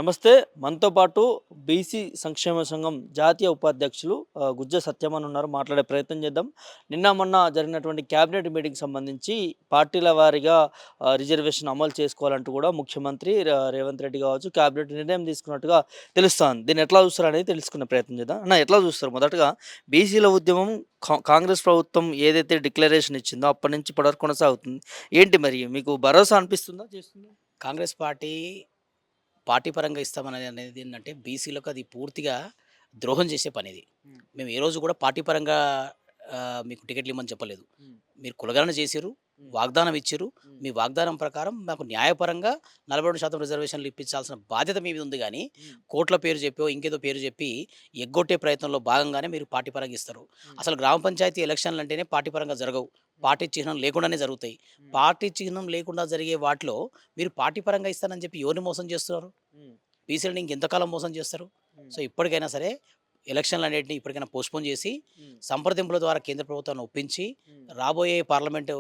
నమస్తే. మనతో పాటు బీసీ సంక్షేమ సంఘం జాతీయ ఉపాధ్యక్షులు గుజ్జ సత్యమని ఉన్నారు. మాట్లాడే ప్రయత్నం చేద్దాం. నిన్న మొన్న జరిగినటువంటి క్యాబినెట్ మీటింగ్‌కి సంబంధించి పార్టీల వారీగా రిజర్వేషన్ అమలు చేసుకోవాలంటూ కూడా ముఖ్యమంత్రి రేవంత్ రెడ్డి కావచ్చు, క్యాబినెట్ నిర్ణయం తీసుకున్నట్టుగా తెలుస్తోంది. దీన్ని ఎట్లా చూస్తారనేది తెలుసుకునే ప్రయత్నం చేద్దాం. అన్న ఎట్లా చూస్తారు? మొదటగా బీసీల ఉద్యమం కాంగ్రెస్ ప్రభుత్వం ఏదైతే డిక్లరేషన్ ఇచ్చిందో అప్పటి నుంచి ఇప్పటివరకు కొనసాగుతుంది. ఏంటి మరి మీకు భరోసా అనిపిస్తుందా? చేస్తుందా? కాంగ్రెస్ పార్టీ, పార్టీ పరంగా ఇస్తామనేది ఏంటంటే బీసీలకు అది పూర్తిగా ద్రోహం చేసే పనిది. హ్మ్. మేము ఏ రోజు కూడా పార్టీ పరంగా మీకు టికెట్లు ఇమ్మని చెప్పలేదు. హ్మ్. మీరు కులగణన చేసిర్రు, హ్మ్. వాగ్దానం ఇచ్చిర్రు. హ్మ్. మీ వాగ్దానం ప్రకారం మాకు న్యాయపరంగా 42% రిజర్వేషన్లు ఇప్పించాల్సిన బాధ్యత మీ మీద ఉంది గానీ, హ్మ్. కోట్ల పేరు చెప్పో, ఇంకేదో పేరు చెప్పి ఎగ్గొట్టే ప్రయత్నంలో భాగంగానే మీరు పార్టీ పరంగా ఇస్తారు. హ్మ్. అసలు గ్రామ పంచాయతీ ఎలక్షన్‌లంటేనే పార్టీ పరంగా జరగవు. హ్మ్. పార్టీ చిహ్నం లేకుండానే జరుగుతాయి. హ్మ్. పార్టీ చిహ్నం లేకుండా జరిగే వాటిలో మీరు పార్టీ పరంగా ఇస్తానని చెప్పి ఎవరిని మోసం చేస్తున్నారు? హ్మ్. బీసీలని ఇంకెంతకాలం మోసం చేస్తారు? హ్మ్. సో, ఇప్పటికైనా సరే ఎలక్షన్‌లన్నిటిని ఇప్పటికైనా పోస్ట్‌పోన్ చేసి, హ్మ్. సంప్రదింపుల ద్వారా కేంద్ర ప్రభుత్వాన్ని ఒప్పించి, హ్మ్. రాబోయే పార్లమెంటు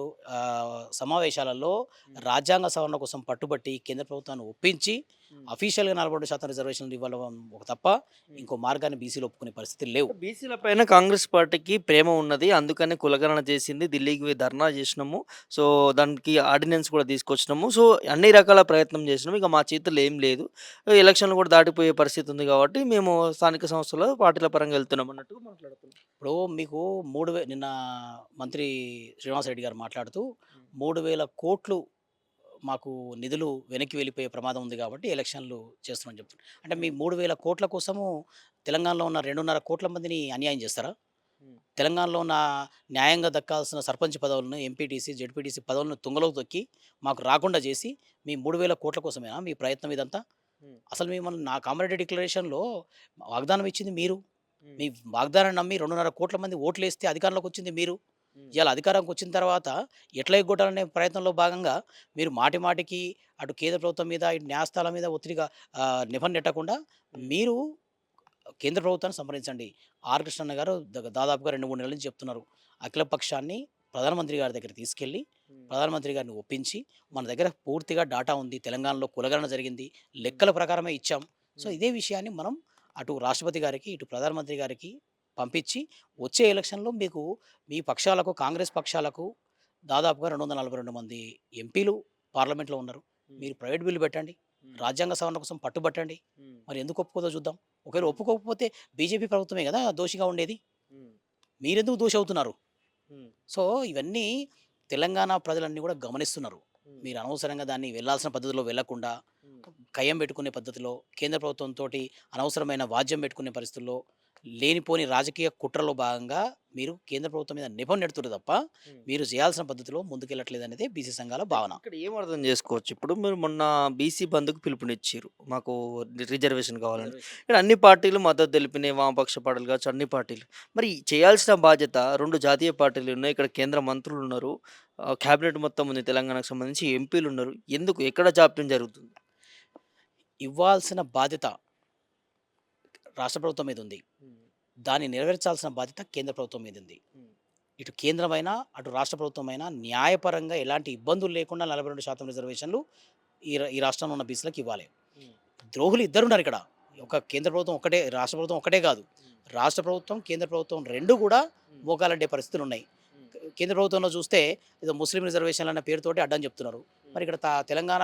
సమావేశాలలో హ్మ్. రాజ్యాంగ సవరణ కోసం పట్టుబట్టి కేంద్ర ప్రభుత్వాన్ని ఒప్పించి, హ్మ్. అఫీషియల్‌గా 42% రిజర్వేషన్లు ఇవ్వడం ఒక తప్ప, హ్మ్. ఇంకో మార్గాన్ని బీసీలు ఒప్పుకునే పరిస్థితులు లేవు. బీసీల పైన కాంగ్రెస్ పార్టీకి ప్రేమ ఉన్నది. అందుకనే కులగణన చేసింది. ఢిల్లీకి పోయి ధర్నా చేసినాము. సో, దానికి ఆర్డినెన్స్ కూడా తీసుకొచ్చినాము. సో, అన్ని రకాల ప్రయత్నం చేసినాము. ఇక మా చేతుల్లో ఏం లేదు. ఎలక్షన్‌లు కూడా దాటిపోయే పరిస్థితి ఉంది కాబట్టి మేము స్థానిక సంస్థలో పార్టీల పరంగా వెళ్తున్నాం అన్నట్టుగా మాట్లాడుతున్నాం. ఇప్పుడు మీకు నిన్న మంత్రి శ్రీనివాస్ రెడ్డి గారు మాట్లాడుతూ హ్మ్. 3000,00,00,000 మాకు నిధులు వెనక్కి వెళ్ళిపోయే ప్రమాదం ఉంది కాబట్టి ఎలక్షన్‌లు చేస్తున్నామని చెప్తున్నారు. అంటే మీ హ్మ్. 3000,00,00,000 కోసము తెలంగాణలో ఉన్న 2.5 కోట్ల మందిని అన్యాయం చేస్తారా? హ్మ్. తెలంగాణలో ఉన్న న్యాయంగా దక్కాల్సిన సర్పంచ్ పదవులను, ఎంపీటీసీ, జెడ్పీటీసీ పదవులను తుంగలోకి తొక్కి మాకు రాకుండా చేసి మీ 3000,00,00,000 కోసమేనా మీ ప్రయత్నం ఇదంతా? హ్మ్. అసలు మిమ్మల్ని నా కామారెడ్డి డిక్లరేషన్‌లో వాగ్దానం ఇచ్చింది మీరు. హ్మ్. మీ వాగ్దానాన్ని నమ్మి 2.5 కోట్ల మంది ఓట్లేస్తే అధికారంలోకొచ్చింది మీరు. హ్మ్. ఇయాల అధికారంకొచ్చిన తర్వాత ఎట్లా ఎగ్గొట్టాలనే ప్రయత్నంలో భాగంగా మీరు మాటి మాటికి అటు కేంద్ర ప్రభుత్వం మీద, ఇటు న్యాయస్థానాల మీద ఒత్తిడిగా నిబం నెట్టకుండా హ్మ్. మీరు కేంద్ర ప్రభుత్వాన్ని సంప్రదించండి. ఆర్. కృష్ణన్న గారు దాదాపుగా 2, 3 నెలల నుంచి చెప్తున్నారు. అఖిల పక్షాన్ని ప్రధానమంత్రి గారి దగ్గరికి తీసుకెళ్ళి, హ్మ్. ప్రధానమంత్రి గారిని ఒప్పించి, మన దగ్గర పూర్తిగా డాటా ఉంది. తెలంగాణలో కులగణన జరిగింది. హ్మ్. లెక్కల ప్రకారమే ఇచ్చాం. సో, హ్మ్. ఇదే విషయాన్ని మనం అటు రాష్ట్రపతి గారికి, ఇటు ప్రధానమంత్రి గారికి పంపించి, వచ్చే ఎలక్షన్‌లో మీకు మీ పక్షాలకు, కాంగ్రెస్ పక్షాలకు దాదాపుగా 242 మంది ఎంపీలు పార్లమెంట్‌లో ఉన్నారు. హ్మ్. మీరు ప్రైవేట్ బిల్ పెట్టండి. హ్మ్. రాజ్యాంగ సవరణ కోసం పట్టుబట్టండి. హ్మ్. మరి ఎందుకు ఒప్పుకోదో చూద్దాం. ఒకవేళ హ్మ్. ఒప్పుకోకపోతే బీజేపీ ప్రభుత్వమే గదా దోషిగా ఉండేది. హ్మ్. మీరెందుకు దోషి అవుతున్నారు? హ్మ్. సో, ఇవన్నీ తెలంగాణ ప్రజలన్నీ గూడా గమనిస్తున్నారు. హ్మ్. మీరు అనవసరంగా దాన్ని వెళ్ళాల్సిన పద్ధతిలో వెళ్ళకుండా, హ్మ్. కయ్యం పెట్టుకునే పద్ధతిలో, కేంద్ర ప్రభుత్వంతోటి అనవసరమైన వాద్యం పెట్టుకునే పరిస్థితుల్లో, లేనిపోని రాజకీయ కుట్రలో భాగంగా మీరు కేంద్ర ప్రభుత్వం మీద నిఘా నెడుతుర్రు తప్ప, హ్మ్. మీరు చేయాల్సిన పద్ధతిలో ముందుకెళ్ళట్లేదనేదే బీసీ సంఘాల అంటే భావన. ఇక్కడ ఏం అర్థం చేసుకోవచ్చు? ఇప్పుడు మీరు మొన్న బీసీ బంద్‌కు పిలుపునిచ్చిర్రు. మాకు రిజర్వేషన్ కావాలని. రిజర్వేషన్. ఇక్కడ అన్ని పార్టీలు మద్దతు తెలిపినాయి. వామపక్ష పార్టీలు కావచ్చు, అన్ని పార్టీలు. మరి చేయాల్సిన బాధ్యత 2 జాతీయ పార్టీలు ఉన్నాయి. ఇక్కడ కేంద్ర మంత్రులున్నారు. క్యాబినెట్ మొత్తం ఉంది. తెలంగాణకు సంబంధించి ఎంపీలున్నారు. ఎందుకు? ఎక్కడ జాప్యం జరుగుతుంది? ఇవ్వాల్సిన బాధ్యత రాష్ట్ర ప్రభుత్వం మీదుంది. హ్మ్. దాన్ని నెరవేర్చాల్సిన బాధ్యత కేంద్ర ప్రభుత్వం మీదుంది. హ్మ్. ఇటు కేంద్రమైనా, అటు రాష్ట్ర ప్రభుత్వమైనా న్యాయపరంగా ఎలాంటి ఇబ్బందులు లేకుండా 42% రిజర్వేషన్లు ఈ రాష్ట్రంలో ఉన్న బీసీలకు ఇవ్వాలి. హ్మ్. ద్రోహులు ఇద్దరున్నారు ఇక్కడ. హ్మ్. ఒక కేంద్ర ప్రభుత్వం ఒకటే, రాష్ట్ర ప్రభుత్వం ఒకటే కాదు. హ్మ్. రాష్ట్ర ప్రభుత్వం, కేంద్ర ప్రభుత్వం 2 కూడా హ్మ్. మోకాలడ్డే పరిస్థితులున్నాయి. హ్మ్. కేంద్ర ప్రభుత్వంలో చూస్తే ఏదో ముస్లిం రిజర్వేషన్‌లన్న పేరుతోటి అడ్డని చెప్తున్నారు. హ్మ్. మరి ఇక్కడ తెలంగాణ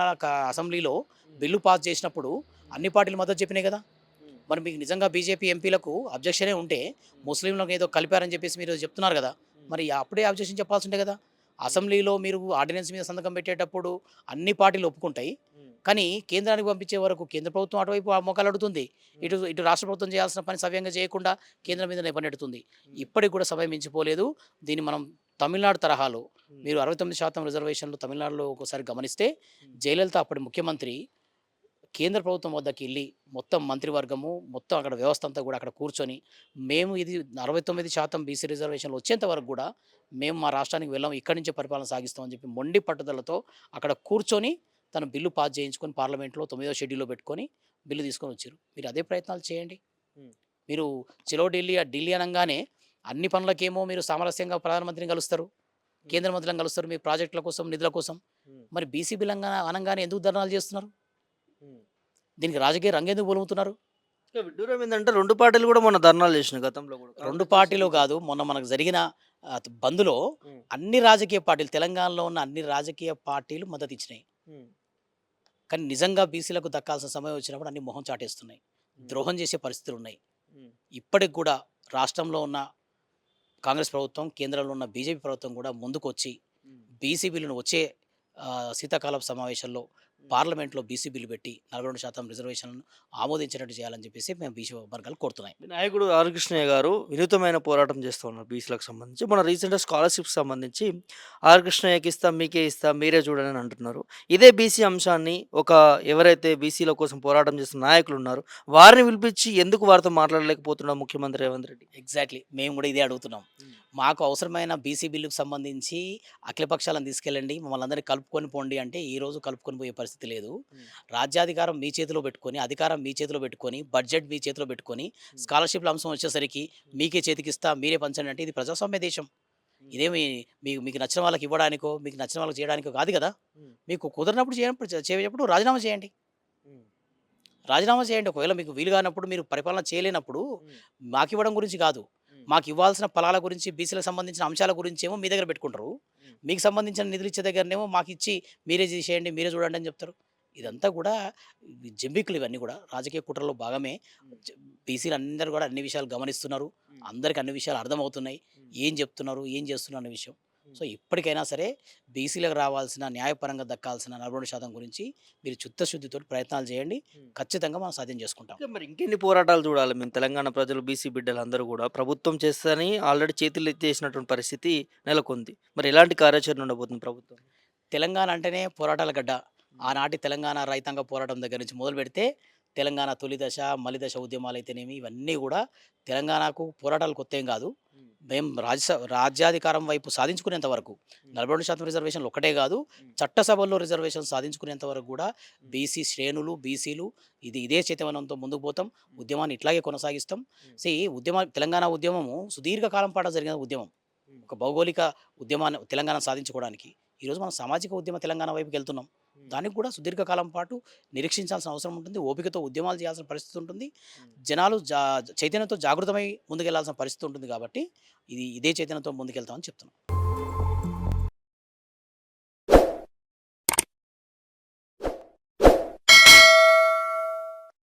అసెంబ్లీలో హ్మ్. బిల్లు పాస్ చేసినప్పుడు హ్మ్. అన్ని పార్టీలు మద్దతు చెప్పినాయి కదా! హ్మ్. మరి మీకు నిజంగా బీజేపీ ఎంపీలకు అబ్జెక్షనే ఉంటే, హ్మ్. ముస్లింలకు ఏదో కలిపారని చెప్పేసి మీరు చెప్తున్నారు గదా! హ్మ్. మరి అప్పుడే అబ్జెక్షన్ చెప్పాల్సుండే గదా! హ్మ్. అసెంబ్లీలో మీరు ఆర్డినెన్స్ మీద సంతకం పెట్టేటప్పుడు అన్ని పార్టీలు ఒప్పుకుంటాయి. హ్మ్. కానీ కేంద్రానికి పంపించే వరకు కేంద్ర ప్రభుత్వం అటువైపు మోకాలడ్డుతుంది. హ్మ్. ఇటు రాష్ట్ర ప్రభుత్వం చేయాల్సిన పని సవ్యంగా చేయకుండా హ్మ్. కేంద్రం మీద నెపనెడుతుంది. హ్మ్. ఇప్పటికి కూడా సమయం మించిపోలేదు. దీన్ని మనం తమిళనాడు తరహాలో హ్మ్. మీరు 69% రిజర్వేషన్‌లు తమిళనాడులో ఒకసారి గమనిస్తే, హ్మ్. జయలలిత అప్పటి ముఖ్యమంత్రి కేంద్ర ప్రభుత్వం వద్దకెళ్ళి మొత్తం మంత్రివర్గము, మొత్తం అక్కడ వ్యవస్థ అంతా గూడా అక్కడ కూర్చొని, మేము ఇది 69% బీసీ రిజర్వేషన్‌లు వచ్చేంత వరకు గూడా మేము మా రాష్ట్రానికి వెళ్ళము. ఇక్కడి నుంచే పరిపాలన సాగిస్తాం అని చెప్పి మొండి పట్టుదలతో అక్కడ కూర్చొని తను బిల్లు పాస్ చేయించుకొని పార్లమెంట్‌లో 9వ షెడ్యూల్‌లో పెట్టుకొని బిల్లు తీసుకొనొచ్చిర్రు. మీరు అదే ప్రయత్నాలు చేయండి. హ్మ్. మీరు చలో ఢిల్లీ, ఢిల్లీ అనంగానే అన్ని పనులకేమో మీరు సామరస్యంగా ప్రధానమంత్రిని కలుస్తారు. హ్మ్. కేంద్ర మంత్రులను కలుస్తారు. మీ ప్రాజెక్టుల కోసం, నిధుల కోసం. హ్మ్. మరి బీసీ బిల్ అనంగానే ఎందుకు ధర్నాలు చేస్తున్నారు? హ్మ్. దీనికి రాజకీయ రంగెందుకు పొలుముతున్నారు? ఇంకా విడ్డూరం ఏందంటే 2 పార్టీలు గూడా మొన్న ధర్నాలు చేసినాయి గతంలో గూడా. 2 కాంగ్రెస్ చేసి పార్టీలు బీజేపీ. కాదు. మొన్న మనకు జరిగిన బంద్‌లో హ్మ్. అన్ని రాజకీయ పార్టీలు, తెలంగాణలో ఉన్న అన్ని రాజకీయ పార్టీలు మద్దతిచ్చినాయి. హ్మ్. కానీ నిజంగా బీసీలకు దక్కాల్సిన సమయం వచ్చినప్పుడు అన్ని మొహం చాటేస్తున్నాయి. హ్మ్. ద్రోహం చేసే పరిస్థితులున్నాయి. హ్మ్. ఇప్పటికి కూడా రాష్ట్రంలో ఉన్న కాంగ్రెస్ ప్రభుత్వం, కేంద్రంలో ఉన్న బీజేపీ ప్రభుత్వం కూడా ముందుకొచ్చి హ్మ్. బీసీ బిల్లును వచ్చే శీతాకాలపు సమావేశంలో హ్మ్. పార్లమెంట్‌లో బీసీ బిల్లు పెట్టి 42% రిజర్వేషన్‌లను ఆమోదించేటట్టు చేయాలని చెప్పేసి మేము బీసీ వర్గాలు కోరుతున్నాయి. మీ నాయకుడు ఆర్ కృష్ణయ్య గారు వినూత్నమైన పోరాటం చేస్తూ ఉన్నారు బీసీలకు సంబంధించి. మన రీసెంట్‌గా స్కాలర్‌షిప్‌కి సంబంధించి ఆర్ కృష్ణయ్యకి ఇస్తాం, మీకే ఇస్తాం, మీరే చూడండి అని అంటున్నారు. ఇదే బీసీ అంశాన్ని ఒక ఎవరైతే బీసీల కోసం పోరాటం చేస్తున్న నాయకులు ఉన్నారో వారిని పిలిపించి ఎందుకు వారితో మాట్లాడలేకపోతున్నాడు ముఖ్యమంత్రి రేవంత్ రెడ్డి? ఎగ్జాక్ట్‌లీ. మేము కూడా ఇదే అడుగుతున్నాం. హ్మ్. మాకు అవసరమైన బీసీ బిల్లుకు సంబంధించి అఖిలపక్షాలను తీసుకెళ్ళండి. మమ్మల్ని అందరిని కలుపుకొని పోండి అంటే, ఈరోజు కలుపుకొని పోయే పరిస్థితి లేదు. హ్మ్. రాజ్యాధికారం మీ చేతిలో పెట్టుకొని, అధికారం మీ చేతిలో పెట్టుకొని, బడ్జెట్ మీ చేతిలో పెట్టుకొని, హ్మ్. స్కాలర్‌షిప్‌ల అంశం వచ్చేసరికి హ్మ్. మీకే చేతికిస్తా, మీరే పంచండి అంటే ఇది ప్రజాస్వామ్య దేశం. హ్మ్. ఇదేమి మీకు నచ్చిన వాళ్ళకి ఇవ్వడానికో, మీకు నచ్చిన వాళ్ళకి చేయడానికో కాదు గదా! హ్మ్. మీకు కుదిరినప్పుడు చేయనప్పుడు రాజీనామా చేయండి. హ్మ్. రాజీనామా చేయండి. ఒకవేళ మీకు వీలు కానప్పుడు, మీరు పరిపాలన చేయలేనప్పుడు హ్మ్. మాకివ్వడం గురించి కాదు. హ్మ్. మాకివ్వాల్సిన ఫలాల గురించి, బీసీలకు సంబంధించిన అంశాల గురించేమో మీ దగ్గర పెట్టుకుంటారు. హ్మ్. మీకు సంబంధించిన నిధులిచ్చే దగ్గరనేమో మాకిచ్చి మీరే చేసేయండి, మీరే చూడండి అని చెప్తారు. హ్మ్. ఇదంతా కూడా జిమ్మిక్కులు ఇవన్నీ కూడా. రాజకీయ కుట్రలో భాగమే. హ్మ్. బీసీలందరూ కూడా అన్ని విషయాలు గమనిస్తున్నారు. హ్మ్. అందరికి అన్ని విషయాలు అర్థమవుతున్నాయి. హ్మ్. ఏం చెప్తున్నారు, ఏం చేస్తున్నారు అనే విషయం. హ్మ్. సో, ఇప్పటికైనా సరే బీసీలకు రావాల్సిన న్యాయపరంగా దక్కాల్సిన 42% గురించి మీరు చిత్తశుద్ధితోటి ప్రయత్నాలు చేయండి. హ్మ్. ఖచ్చితంగా మనం సాధ్యం చేసుకుంటాం. ఇంకా మరి ఇంకెన్ని పోరాటాలు చూడాలి మేము తెలంగాణ ప్రజలు, బీసీ బిడ్డలందరూ గూడా? ప్రభుత్వం చేస్తదని ఆల్రెడీ చేతులు ఎత్తేసినటువంటి పరిస్థితి నెలకొంది. మరి ఎలాంటి కార్యాచరణ ఉండబోతుంది ప్రభుత్వం? తెలంగాణ అంటేనే పోరాటాల గడ్డ. హ్మ్. ఆనాటి తెలంగాణ రైతాంగ పోరాటం దగ్గర నుంచి మొదలుపెడితే, తెలంగాణ తొలి దశ, మలి దశ ఉద్యమాలైతేనేమి, ఇవన్నీ గూడా తెలంగాణకు పోరాటాలు కొత్తేం గాదు. హ్మ్. మేము రాజ్యాధికారం వైపు సాధించుకునేంత వరకు, హ్మ్. 42% రిజర్వేషన్లు ఒక్కటే గాదు, హ్మ్. చట్టసభల్లో రిజర్వేషన్ సాధించుకునేంత వరకు గూడా హ్మ్. బీసీ శ్రేణులు, బీసీలు ఇదే చేతవనంతో ముందుకు పోతాం. హ్మ్. ఉద్యమాన్ని ఇట్లాగే కొనసాగిస్తాం. హ్మ్. తెలంగాణ ఉద్యమము సుదీర్ఘ కాలం పాటు జరిగిన ఉద్యమం. హ్మ్. ఒక భౌగోళిక ఉద్యమాన్ని తెలంగాణ సాధించుకోవడానికి. ఈరోజు మనం సామాజిక ఉద్యమ తెలంగాణ వైపుకెళ్తున్నాం. హ్మ్. దానికి కూడా సుదీర్ఘకాలం పాటు నిరీక్షించాల్సిన అవసరం ఉంటుంది. ఓపికతో ఉద్యమాలు చేయాల్సిన పరిస్థితి ఉంటుంది. హ్మ్. జనాలు చైతన్యంతో జాగృతమై ముందుకెళ్లాల్సిన పరిస్థితి ఉంటుంది కాబట్టి, ఇదే చైతన్యంతో ముందుకెళ్తామని చెప్తున్నాం.